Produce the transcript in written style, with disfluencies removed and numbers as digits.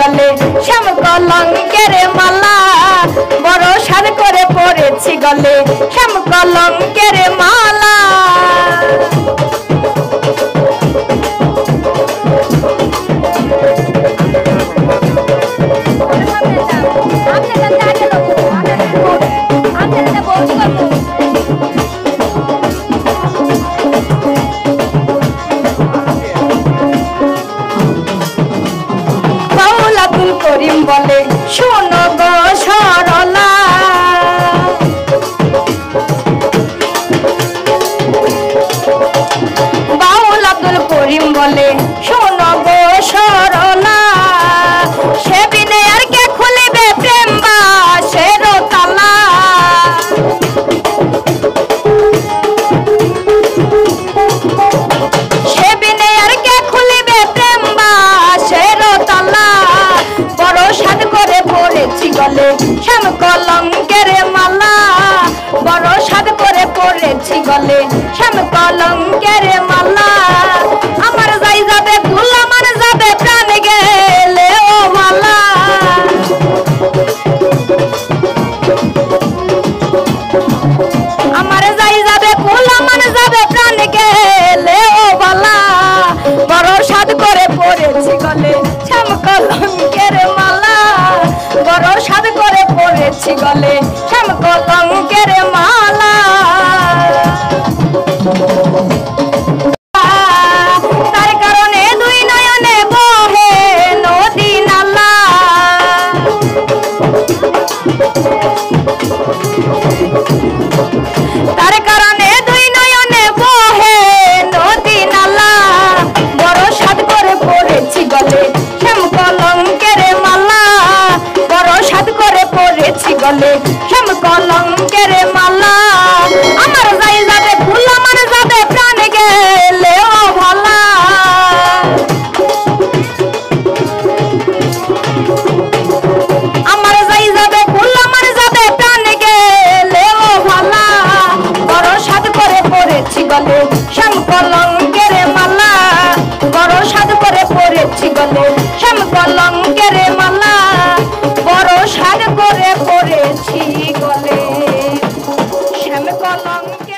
গলে শ্যাম কলঙ্কের মালা বড় সাদ করে পড়েছি গলে শ্যাম কলঙ্কের মালা করিম বলে শোনো গো সরলা বাউল আব্দুল করিম বলে শোনো গো সরলা সে বিনে আর কে খুলিবে প্রেম বাসের তালা সে বিনে আর কে খুলিবে প্রেম বাসের তালা বড় সাদ করে পড়েছি গলে শ্যাম কলঙ্কের মালা বড় সাদ করে পড়েছি গলে শ্যাম কলঙ্কের মালা আমার যাই যাবে ফুল আমার যাবে প্রাণ গেলে ও মালা আমার যাই যাবে ফুল আমার যাবে প্রাণ গেলে ও মালা বড় সাদ করে পড়েছি গলে শ্যাম কলঙ্কের মালা বড় সাদ করে পড়েছি গলে শ্যাম কলঙ্কের মালা তার কারণে দুই নয়নে বহে নদী নালা তার কারণে দুই নয়নে বহে নদী নালা বড় সাদ করে পড়েছি গলে শ্যাম কলঙ্কের মালা বড় সাদ করে পড়েছি গলে শ্যাম কলঙ্কের মালা আমার যাই যাবে ফুল আমার যাবে প্রাণ গেলে ও ভালা আমার যাই যাবে ফুল আমার যাবে প্রাণ গেলে ও ভালা বড় সাদ করে পড়েছি গলে শ্যাম কলঙ্কের মালা বড় সাদ করে পড়েছি গলে শ্যাম কলঙ্কের মালা বড় সাদ করে পড়েছি গলে শ্যাম কলঙ্কের